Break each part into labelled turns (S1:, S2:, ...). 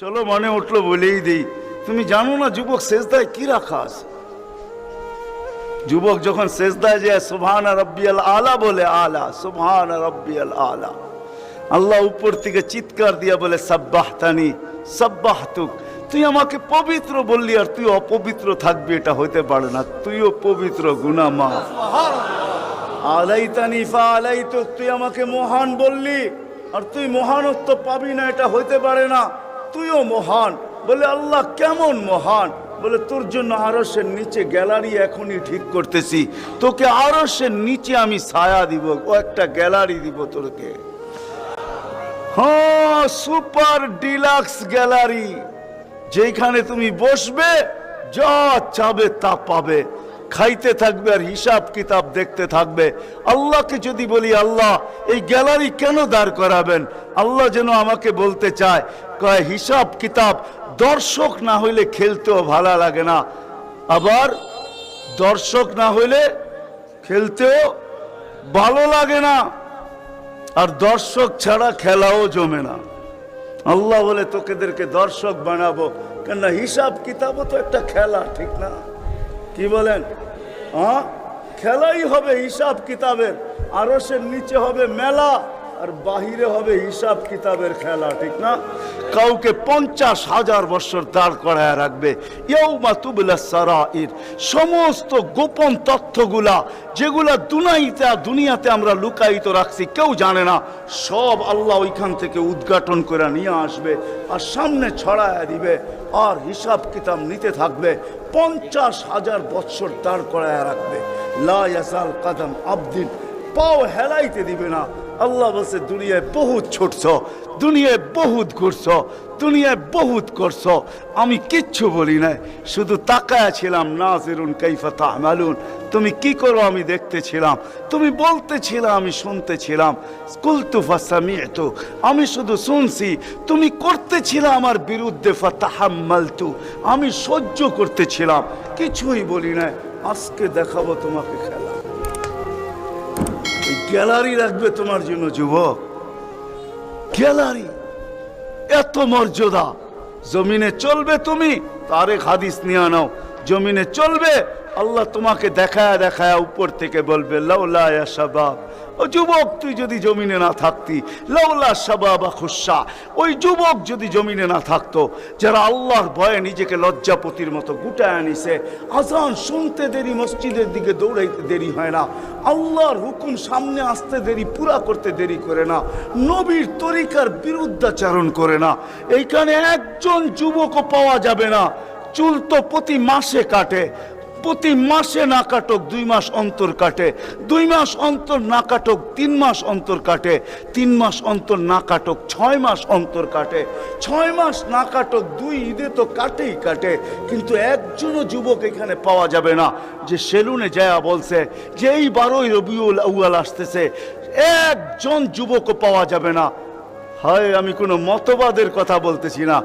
S1: চলো মনে উঠলো বলেই দিই, তুমি জানো না যুবক সেজদায় কি রাখা আছে? যুবক যখন সেজদায় যায় সুবহান রাব্বিয়াল আলা বলে, আলা সুবহান রাব্বিয়াল আলা, আল্লাহ উপর থেকে চিৎকার দিয়া বলে সাব্বাহতানি সাব্বাহতুক, তুই আমাকে পবিত্র বললি আর তুই অপবিত্র থাকবি, এটা হইতে পারে না। তুইও পবিত্র, গুনাহ মাফ। আলাইতানি ফাআলাইতুক, তুই আমাকে মহান বললি আর তুই মহানত্ব পাবি না, এটা হইতে পারে না। তুইও মহান। বলে আল্লাহ কেমন মহান? বলে তোর জন্য আরশের নিচে গ্যালারি এখনই ঠিক করতেছি, তোকে আরশের নিচে আমি ছায়া দিব, ও একটা গ্যালারি দিব তোকে। হ্যাঁ, সুপার ডিলাক্স গ্যালারি, যেখানে তুমি বসবে যা চাবে তা পাবে, খাইতে থাকবে আর হিসাব কিতাব দেখতে থাকবে। আল্লাহকে যদি বলি আল্লাহ এই গ্যালারি কেন দাঁড় করাবেন, আল্লাহ যেন আমাকে বলতে চায়, কয় হিসাব কিতাব দর্শক না হইলে খেলতেও ভালো লাগে না, আবার দর্শক না হইলে খেলতেও ভালো লাগে না, আর দর্শক ছাড়া খেলাও জমে না। আল্লাহ বলে তোকেদেরকে দর্শক বানাবো, কেননা হিসাব কিতাবও তো একটা খেলা, ঠিক না? কি বলেন? হ্যাঁ, খেলাই হবে হিসাব কিতাবের। আরশের নিচে হবে মেলা আর বাহিরে হবে হিসাব কিতাবের খেলা, ঠিক না? কাউকে 50,000 বছর দাঁড় করায় রাখবে। ইয়াউমা তুবলা সারাইর, সমস্ত গোপন তথ্যগুলা যেগুলা দুনিয়াতে আমরা লুকায়িত রাখছি, কেউ জানে না, সব আল্লাহ ওইখান থেকে উদ্ঘাটন করে নিয়ে আসবে আর সামনে ছড়ায় দিবে, আর হিসাব কিতাব নিতে থাকবে। 50,000 বছর দাঁড় করায় রাখবে। লা ইয়াজাল কদম আবদিন, পাও হেলাইতে দিবে না। আল্লাহ বলছে দুনিয়ায় বহুত ছুটছ, দুনিয়ায় বহুত ঘুরছ, দুনিয়ায় বহুত করছ, আমি কিচ্ছু বলি নাই, শুধু তাকায়া ছিলাম। নাজিরুন কাইফা তা'মালুন, তুমি কি করো আমি দেখতেছিলাম, তুমি বলতেছিলাম আমি শুনতেছিলাম। কুলতু ফাসামি'তু, আমি শুধু শুনছি, তুমি করতেছিলে আমার বিরুদ্ধে। ফাতাহাম্মালতু, আমি সহ্য করতেছিলাম, কিছুই বলি নাই। আজকে দেখাবো তোমাকে খেলা। গ্যালারি রাখবে তোমার জন্য যুবক, গ্যালারি, এত মর্যাদা। জমিনে চলবে তুমি, তারেক হাদিস নিয়ে নাও, জমিনে চলবে, আল্লাহ তোমাকে দেখায় দেখায় উপর থেকে বলবে লাউলা ইয়া শাবাব, ও যুবক তুই যদি জমিনে না থাকতি, লাউলা শাবাবা খুশা, ওই যুবক যদি জমিনে না থাকতো, যারা আল্লাহর ভয়ে নিজেকে লজ্জাপতির মতো গুটায় আনিছে। আজান শুনতে দেরি, মসজিদের দিকে দৌড়াইতে দেরি হয় না, আল্লাহর হুকুম সামনে আসতে দেরি, পুরা করতে দেরি করে না, নবীর তরিকার বিরুদ্ধাচারণ করে না। এইখানে একজন যুবকও পাওয়া যাবে না। চুল তো প্রতি মাসে কাটে, প্রতি মাসে না কাটক 2 মাস অন্তর কাটে, 2 মাস অন্তর না কাটক 3 মাস অন্তর কাটে, 3 মাস অন্তর না কাটক 6 মাস অন্তর কাটে, 6 মাস না কাটক 2 ঈদে তো কাটেই কাটে। কিন্তু একজনও যুবক এখানে পাওয়া যাবে না যে সেলুনে যায় বলছে যে এই 12ই রবিউল আউয়াল আসতেছে, একজন যুবকও পাওয়া যাবে না। হয় আমি কোনো মতবাদের কথা বলতেছি না,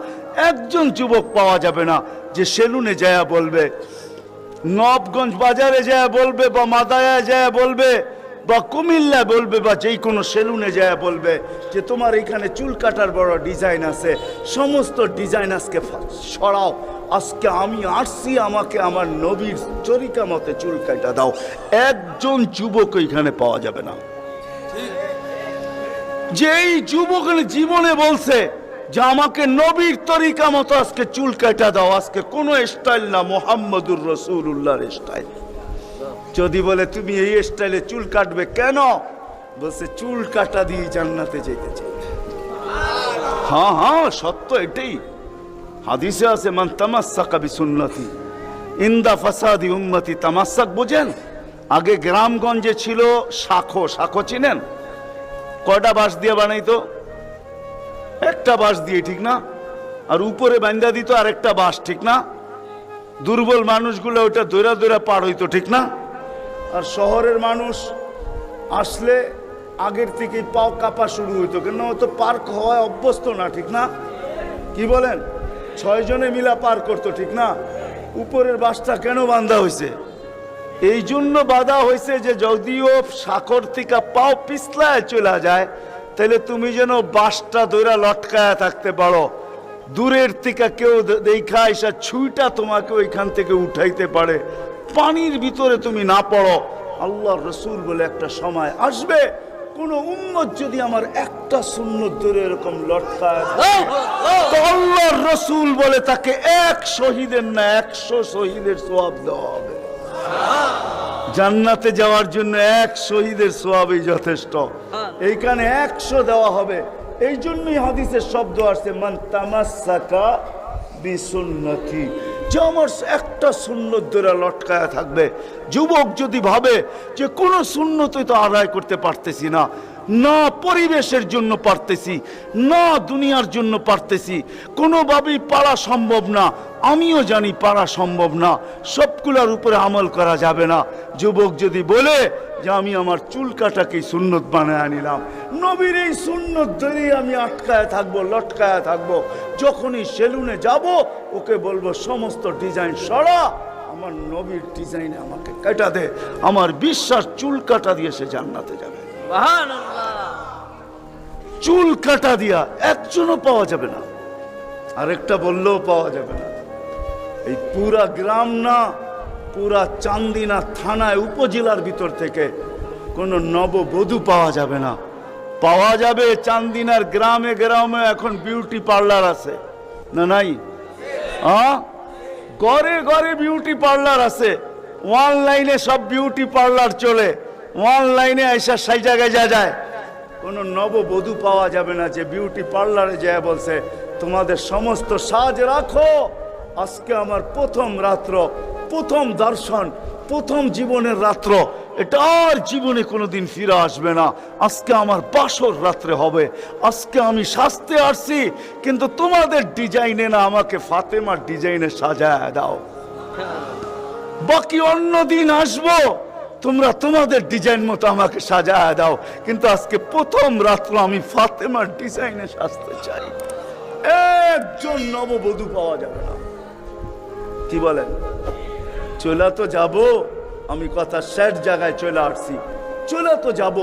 S1: একজন যুবক পাওয়া যাবে না যে সেলুনে যায় বলবে, নবগঞ্জ বাজারে যায় বলবে, বা মাদায়ায় যায় বলবে, বা কুমিল্লা বলবে, বা যেই কোনো সেলুনে যায় বলবে যে তোমার এখানে চুল কাটার বড় ডিজাইন আছে, সমস্ত ডিজাইন আজকে সরাও, আজকে আমি আসছি, আমাকে আমার নবীর তরিকা মতে চুল কাটা দাও। একজন যুবক এখানে পাওয়া যাবে না। যেই যুবক জীবনে বলছে যে আমাকে নবীর তরিকা মতো আজকে চুল কাটা দাও, আজকে কোনো স্টাইল না, মুহাম্মদুর রাসূলুল্লাহর স্টাইল। যদি বলে তুমি এই স্টাইলে চুল কাটবে কেন, বলছে চুল কাটা দিয়ে জান্নাতে যেতে চাই। হ্যাঁ হ্যাঁ, সত্য এটাই, হাদিসে আছে মান তামাসসাকা বিসুন্নতি ইনদা ফাসাদি উম্মতি। তামাসসাক বোঝেন? আগে গ্রামগঞ্জে ছিল শাখো, শাখো চিনেন? কয়টা বাঁশ দিয়ে বানাইতো? একটা বাঁশ দিয়ে, ঠিক না? আর উপরে বান্ধা দিত আরেকটা বাঁশ, ঠিক না? দুর্বল মানুষগুলো ওটা দৌড়া দৌড়া পার হইতো, ঠিক না? আর শহরের মানুষ আসলে আগের থেকে পাও কাঁপা শুরু হইতো, কেন ও তো পার্ক হওয়ায় অভ্যস্ত না, ঠিক না? কি বলেন? 6 জনে মিলা পার করতো, ঠিক না? উপরের বাঁশটা কেন বাঁধা হয়েছে? এই জন্য বাঁধা হয়েছে যে যদিও সাকর থেকে পাও পিছলায় চলে যায়, তাহলে তুমি যেন বাঁশটা ধরে লটকায়া থাকতে পারো। দূরের থেকে কেউ দেখা এসা ছুঁইটা তোমাকে ওইখান থেকে উঠাইতে পারে, পানির ভিতরে তুমি না পড়ো। আল্লাহর রসুল বলে একটা সময় আসবে, কোন উম্মত যদি আমার একটা সুন্নত ধরে এরকম লটকায়, তো আল্লাহর রসুল বলে তাকে এক শহীদের না 100 শহীদের সওয়াব দেওয়া হবে। জান্নাতে যাওয়ার জন্য এক শহীদের সওয়াবই যথেষ্ট, এইখানে 100 দেওয়া হবে। এই জন্যই হাদিসের শব্দ আসছে মান তামাসসাকা বিসুন্নতি, যে আমার একটা সুন্নত ধরে লটকায়া থাকবে। যুবক যদি ভাবে যে কোনো সুন্নতই তো আদায় করতে পারতেছি না, না পরিবেশের জন্য পারতেছি, না দুনিয়ার জন্য পারতেছি, কোনোভাবেই পারা সম্ভব না, আমিও জানি পারা সম্ভব না, সবগুলোর উপরে আমল করা যাবে না। যুবক যদি বলে যে আমি আমার চুল কাটাকেই সুন্নত বানায় নিলাম, নবীর এই সুন্নত ধরেই আমি আটকায় থাকবো, লটকায় থাকবো, যখনই সেলুনে যাব ওকে বলবো সমস্ত ডিজাইন সরা, আমার নবীর ডিজাইনে আমাকে কাটা দে, আমার বিশ্বাস চুল কাটা দিয়ে সে জান্নাতে যাবে। চুল কাটা দিয়া একজনও পাওয়া যাবে না, আরেকটা বললেও পাওয়া যাবে না। এই পুরা গ্রাম না, পুরা চান্দিনা থানায় উপজেলার ভিতর থেকে কোনো নববধূ পাওয়া যাবে না। পাওয়া যাবে চান্দিনার গ্রামে গ্রামে এখন বিউটি পার্লার আছে না নাই? ঘরে ঘরে বিউটি পার্লার আছে, অনলাইনে সব বিউটি পার্লার চলে, অনলাইনে এসে সেই জায়গায় যায়। কোনো নববধূ পাওয়া যাবে না যে বিউটি পার্লারে যায় বলছে তোমাদের সমস্ত সাজ রাখো, আজকে আমার প্রথম রাত্র, প্রথম দর্শন, প্রথম জীবনের রাত্র, এটা আর জীবনে কোনোদিন ফিরে আসবে না, আজকে আমার বাসর রাত্রে হবে, আজকে আমি সাজতে আসছি, কিন্তু তোমাদের ডিজাইনে না, আমাকে ফাতেমার ডিজাইনে সাজায় দাও, বাকি অন্য দিন আসবো, তোমরা তোমাদের ডিজাইন মতো আমাকে সাজায় দাও, কিন্তু আজকে প্রথম রাত্র আমি ফাতেমার ডিজাইনে সাজতে চাই। একজন নববধূ পাওয়া যাবে না। কি বলেন? চলে তো যাব, আমি কথা শেষ জায়গায় চলে আসছি, চলে তো যাব।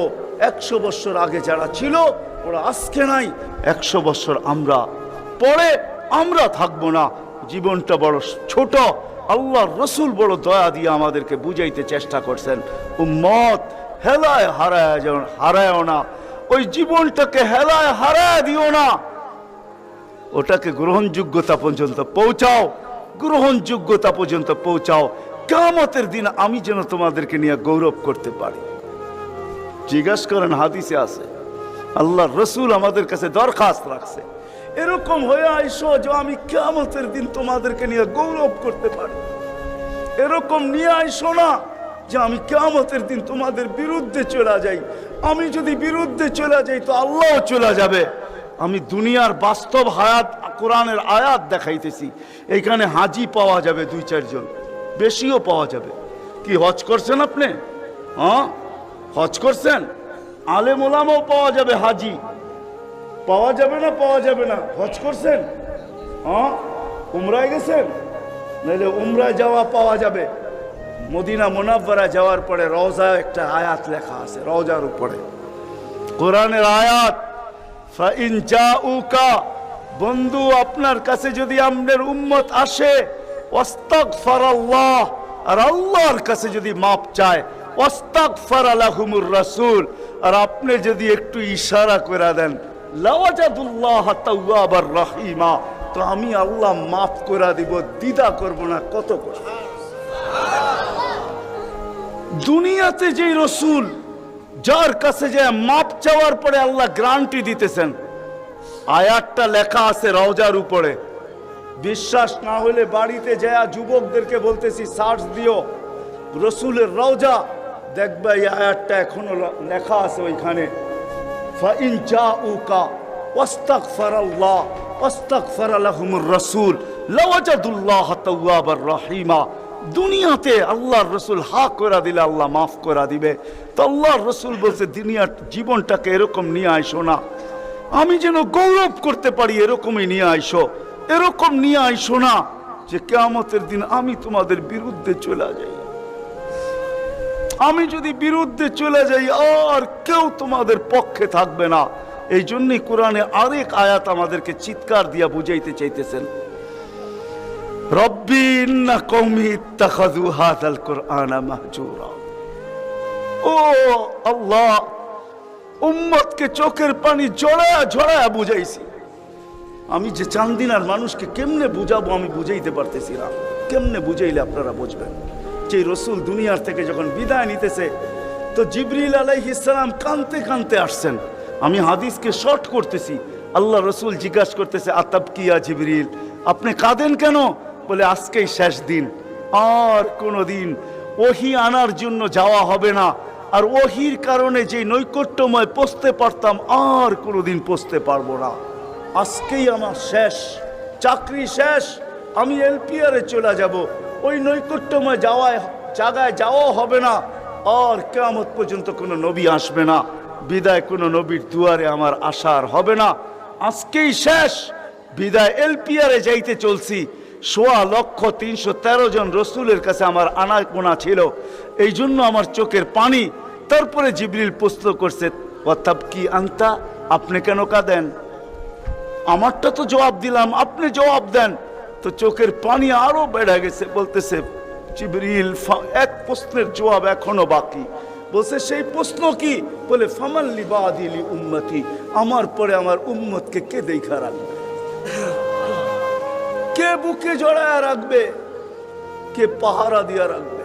S1: 100 বছর আগে যারা ছিল ওরা আজকে নাই, 100 বছর আমরা পরে আমরা থাকবো না। জীবনটা বড় ছোট, আল্লাহর রসুল বড় দয়া দিয়ে আমাদেরকে বুঝাইতে চেষ্টা করছেন, উম্মত হেলায় হারায় না, ওই জীবনটাকে হেলায় হারায় দিও না, ওটাকে গ্রহণযোগ্যতা পর্যন্ত পৌঁছাও, গ্রহণযোগ্যতা পর্যন্ত পৌঁছাও। কিয়ামতের দিন আমি যেন তোমাদেরকে নিয়ে গৌরব করতে পারি। জিজ্ঞাসা করেন, হাদিসে আছে, আল্লাহর রসুল আমাদের কাছে দরখাস্ত রাখছে, এরকম হয়ে আইসো যে আমি কিয়ামতের দিন তোমাদেরকে নিয়ে গৌরব করতে পারি। এরকম নিয়ে আইসো না যে আমি কিয়ামতের দিন তোমাদের বিরুদ্ধে চলে যাই। আমি যদি বিরুদ্ধে চলে যাই তো আল্লাহও চলে যাবে। আমি দুনিয়ার বাস্তব হায়াত, কোরআনের আয়াত দেখাইতেছি। এইখানে হাজি পাওয়া যাবে 2-4 জন, বেশিও পাওয়া যাবে। কি হজ করছেন আপনি? হজ করছেন? আলেম ওলামাও পাওয়া যাবে, হাজি পাওয়া যাবে না? পাওয়া যাবে না? হজ করছেন? উমরায় গেছেন? নাহলে উমরায় যাওয়া পাওয়া যাবে। মদিনা মুনাওয়ারা যাওয়ার পরে রওজা একটা আয়াত লেখা আছে, রওজার উপরে কোরআনের আয়াত, ফাইন জাউকা, বন্ধু আপনার কাছে যদি আপনার উম্মত আসে, ওয়াস্তাগফারাল্লাহ, আর আল্লাহর কাছে যদি মাপ চায়, ওয়াস্তাগফারা লাহুমুর রাসূল, আর আপনি যদি একটু ইশারা করে দেন, লাওয়াজাদুল্লাহ তাওয়াবার রহিমা, তো আমি আল্লাহ মাফ করে দিব, দ্বিধা করব না। কত কষ্ট! দুনিয়াতে যেই রসুল যার কাছে যে মাপ চাওয়ার পরে আল্লাহ গ্যারান্টি দিতেছেন, আয়াতটা লেখা আছে রওজার উপরে। বিশ্বাস না হলে বাড়িতে যায় যুবকদেরকে বলতেছি, সার্চ দিও রসুলের রওজা, দেখবে এই আয়াতটা এখনো লেখা আছে ওইখানে। ফাইন জাউকা ওয়াস্তাগফারাল্লাহ ওয়াস্তাগফারা লাহুমুর রাসূল লাওয়াজাদুল্লাহ তাওয়াবার রহিমা। দুনিয়াতে আল্লাহর রসুল হা করে দিলে আল্লাহ মাফ করে দিবে। তো আল্লাহর রসুল বলছে, দুনিয়ার জীবনটাকে এরকম নিয়ে আইসো না, আমি যেন গৌরব করতে পারি এরকমই নিয়ে আইসো। এরকম নিয়ে আইসো না যে কিয়ামতের দিন আমি তোমাদের বিরুদ্ধে চলে যাই। আমি যদি বিরুদ্ধে চলে যাই আর কেউ তোমাদের পক্ষে থাকবে না। এই জন্যই কোরআনে আরেক আয়াত আমাদেরকে চিৎকার দিয়া বুঝাইতে চাইতেছেন, রব্বি ইন্না কওমি ইত্তাখাযু হাযাল কুরআনা মাহজুরা। ও আল্লাহ, উম্মতকে চোখের পানি ঝরায়া ঝরায়া বুঝাইছি। আমি যে চান্দিনার মানুষকে কেমনে বুঝাবো আমি বুঝাইতে পারতেছি না। কেমনে বুঝাইলে আপনারা বুঝবেন? যে রসুল দুনিয়ার থেকে যখন বিদায় নিতেছে তো জিবরিল আলাইহিস সালাম কাঁদতে কাঁদতে আসছেন। আমি হাদিসকে শর্ট করতেছি। আল্লাহ রসুল জিজ্ঞাসা করতেছে, আতাবকিয়া জিবরিল, আপনি কাঁদেন কেন? বলে আজকেই শেষ দিন, আর কোনোদিন ওহী আনার জন্য যাওয়া হবে না, আর ওহীর কারণে যে নৈকট্যময় পৌঁছতে পারতাম আর কোনোদিন পৌঁছতে পারবো না। আজকেই আমার শেষ, চাকরি শেষ, আমি এলপিআরে চলে যাব, ওই নৈকট্যময় জায়গায় যাওয়া হবে না, আর কিয়ামত পর্যন্ত কোনো নবী আসবে না, বিদায় কোনো নবীর দুয়ারে আমার আসার হবে না। আজকেই শেষ, বিদায় এলপিআরে যাইতে চলছি। ১৬,৩১৩ জন রসুলের কাছে আমার আনাগোনা ছিল, এই জন্য আমার চোখের পানি। তারপরে জিবরিল প্রশ্ন করছে, ওয়াতাবকি আনতা, আপনি কেন কাঁদেন? আমারটা তো জবাব দিলাম, আপনি জবাব দেন। তো চোখের পানি আরো বেড়ে গেছে। বলতেছে জিবরিল, এক প্রশ্নের জবাব এখনো বাকি। বলছে সেই প্রশ্ন কি? বলে ফামাল্লি বাদিলি উম্মতি, আমার পরে আমার উম্মতকে কে দেখা রাখবে, কে বুকে জড়ায়া রাখবে, কে পাহারা দিয়া রাখবে?